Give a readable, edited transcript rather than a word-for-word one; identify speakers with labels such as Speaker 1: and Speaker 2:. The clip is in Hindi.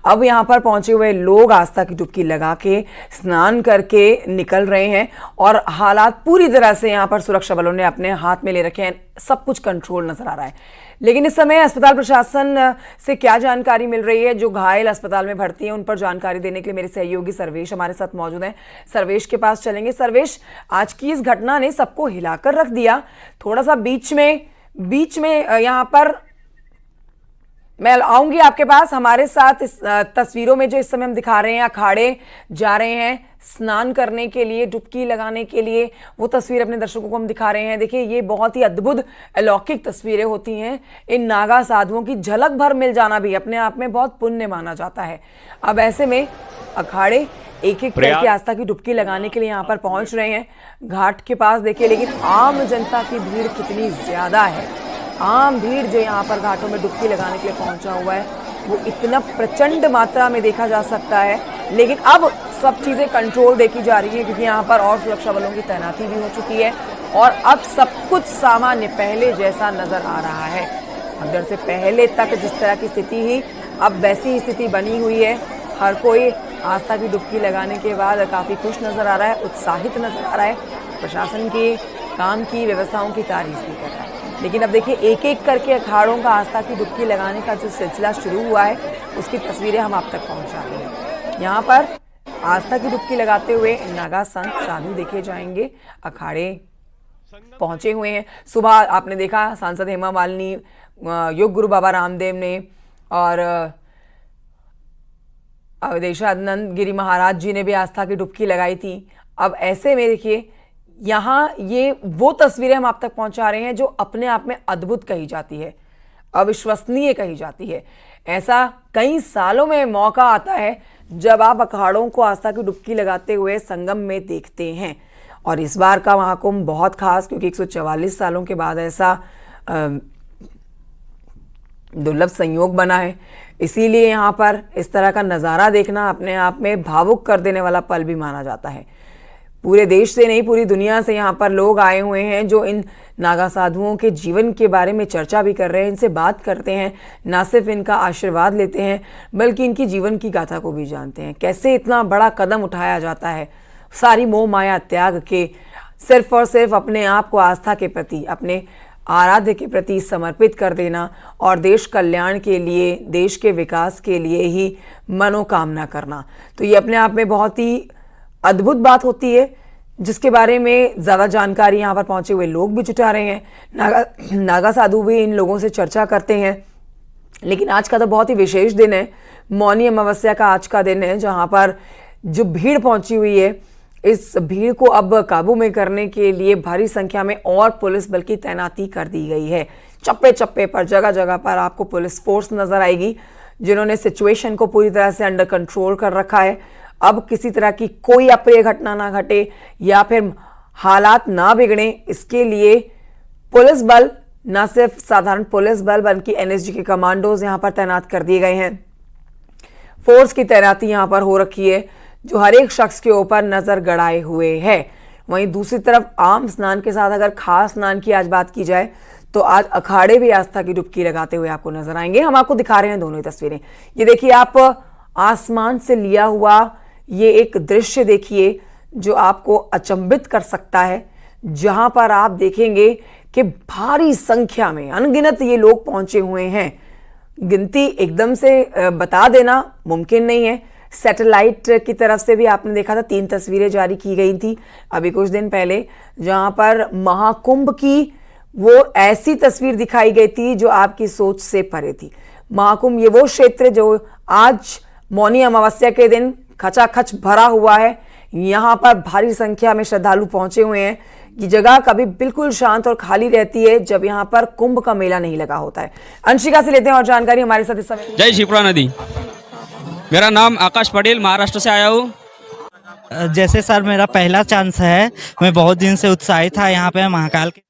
Speaker 1: अब यहाँ पर पहुंचे हुए लोग आस्था की डुबकी लगा के स्नान करके निकल रहे हैं और हालात पूरी तरह से यहाँ पर सुरक्षा बलों ने अपने हाथ में ले रखे हैं। सब कुछ कंट्रोल नजर आ रहा है। लेकिन इस समय अस्पताल प्रशासन से क्या जानकारी मिल रही है, जो घायल अस्पताल में भर्ती हैं उन पर जानकारी देने के लिए मेरे सहयोगी सर्वेश हमारे साथ मौजूद हैं। सर्वेश के पास चलेंगे। सर्वेश, आज की इस घटना ने सबको हिलाकर रख दिया। थोड़ा सा बीच में यहाँ पर मैं आऊंगी आपके पास। हमारे साथ इस तस्वीरों में जो इस समय हम दिखा रहे हैं, अखाड़े जा रहे हैं स्नान करने के लिए, डुबकी लगाने के लिए, वो तस्वीर अपने दर्शकों को हम दिखा रहे हैं। देखिए, ये बहुत ही अद्भुत अलौकिक तस्वीरें होती हैं। इन नागा साधुओं की झलक भर मिल जाना भी अपने आप में बहुत पुण्य माना जाता है। अब ऐसे में अखाड़े एक एक करके आस्था की डुबकी लगाने के लिए यहाँ पर पहुंच रहे हैं घाट के पास। देखिए, लेकिन आम जनता की भीड़ कितनी ज्यादा है। आम भीड़ जो यहाँ पर घाटों में डुबकी लगाने के लिए पहुंचा हुआ है वो इतना प्रचंड मात्रा में देखा जा सकता है। लेकिन अब सब चीजें कंट्रोल देखी जा रही है क्योंकि यहाँ पर और सुरक्षा बलों की तैनाती भी हो चुकी है और अब सब कुछ सामान्य पहले जैसा नजर आ रहा है। अगर से पहले तक जिस तरह की स्थिति ही, अब वैसी ही स्थिति बनी हुई है। हर कोई आस्था की डुबकी लगाने के बाद काफी खुश नजर आ रहा है, उत्साहित नजर आ रहा है, प्रशासन के काम की व्यवस्थाओं की तारीफ भी कर रहा है। लेकिन अब देखिए, एक एक करके अखाड़ों का आस्था की डुबकी लगाने का जो सिलसिला शुरू हुआ है उसकी तस्वीरें हम आप तक पहुंचा रहे हैं। यहाँ पर आस्था की डुबकी लगाते हुए नागा संत साधु देखे जाएंगे। अखाड़े पहुंचे हुए हैं। सुबह आपने देखा सांसद हेमा मालिनी, योग गुरु बाबा रामदेव ने और अवधेशानंद गिरी महाराज जी ने भी आस्था की डुबकी लगाई थी। अब ऐसे में देखिए, यहाँ ये वो तस्वीरें हम आप तक पहुंचा रहे हैं जो अपने आप में अद्भुत कही जाती है, अविश्वसनीय कही जाती है। ऐसा कई सालों में मौका आता है जब आप अखाड़ों को आस्था की डुबकी लगाते हुए संगम में देखते हैं। और इस बार का महाकुंभ बहुत खास, क्योंकि 144 सालों के बाद ऐसा दुर्लभ संयोग बना है। इसीलिए यहाँ पर इस तरह का नज़ारा देखना अपने आप में भावुक कर देने वाला पल भी माना जाता है। पूरे देश से नहीं, पूरी दुनिया से यहाँ पर लोग आए हुए हैं जो इन नागा साधुओं के जीवन के बारे में चर्चा भी कर रहे हैं, इनसे बात करते हैं, ना सिर्फ इनका आशीर्वाद लेते हैं बल्कि इनकी जीवन की गाथा को भी जानते हैं। कैसे इतना बड़ा कदम उठाया जाता है, सारी मोह माया त्याग के सिर्फ और सिर्फ अपने आप को आस्था के प्रति, अपने आराध्य के प्रति समर्पित कर देना और देश कल्याण के लिए, देश के विकास के लिए ही मनोकामना करना। तो ये अपने आप में बहुत ही अद्भुत बात होती है जिसके बारे में ज़्यादा जानकारी यहाँ पर पहुँचे हुए लोग भी जुटा रहे हैं। नागा साधु भी इन लोगों से चर्चा करते हैं। लेकिन आज का तो बहुत ही विशेष दिन है, मौनी अमावस्या का आज का दिन है, जहाँ पर जो भीड़ पहुँची हुई है, इस भीड़ को अब काबू में करने के लिए भारी संख्या में और पुलिस बल की तैनाती कर दी गई है। चप्पे चप्पे पर, जगह जगह पर आपको पुलिस फोर्स नजर आएगी जिन्होंने सिचुएशन को पूरी तरह से अंडर कंट्रोल कर रखा है। अब किसी तरह की कोई अप्रिय घटना ना घटे या फिर हालात ना बिगड़े, इसके लिए पुलिस बल, न सिर्फ साधारण पुलिस बल बल्कि एनएसजी के कमांडोज यहां पर तैनात कर दिए गए हैं। फोर्स की तैनाती यहां पर हो रखी है जो हर एक शख्स के ऊपर नजर गड़ाए हुए है। वहीं दूसरी तरफ आम स्नान के साथ अगर खास स्नान की आज बात की जाए तो आज अखाड़े भी आस्था की डुबकी लगाते हुए आपको नजर आएंगे। हम आपको दिखा रहे हैं दोनों ही तस्वीरें। ये देखिए, आप आसमान से लिया हुआ ये एक दृश्य देखिए जो आपको अचंभित कर सकता है, जहां पर आप देखेंगे कि भारी संख्या में अनगिनत ये लोग पहुंचे हुए हैं। गिनती एकदम से बता देना मुमकिन नहीं है। सैटेलाइट की तरफ से भी आपने देखा था, 3 तस्वीरें जारी की गई थी अभी कुछ दिन पहले, जहां पर महाकुंभ की वो ऐसी तस्वीर दिखाई गई थी जो आपकी सोच से परे थी। महाकुंभ ये वो क्षेत्र जो आज मौनी अमावस्या के दिन खचाखच भरा हुआ है। यहाँ पर भारी संख्या में श्रद्धालु पहुंचे हुए हैं। ये जगह कभी बिल्कुल शांत और खाली रहती है जब यहाँ पर कुंभ का मेला नहीं लगा होता है। अंशिका से लेते हैं और जानकारी हमारे साथ इस समय।
Speaker 2: जय शिप्रा नदी। मेरा नाम आकाश पटेल, महाराष्ट्र से आया हूँ।
Speaker 3: जैसे सर मेरा पहला चांस है, मैं बहुत दिन से उत्साहित था यहाँ पे महाकाल के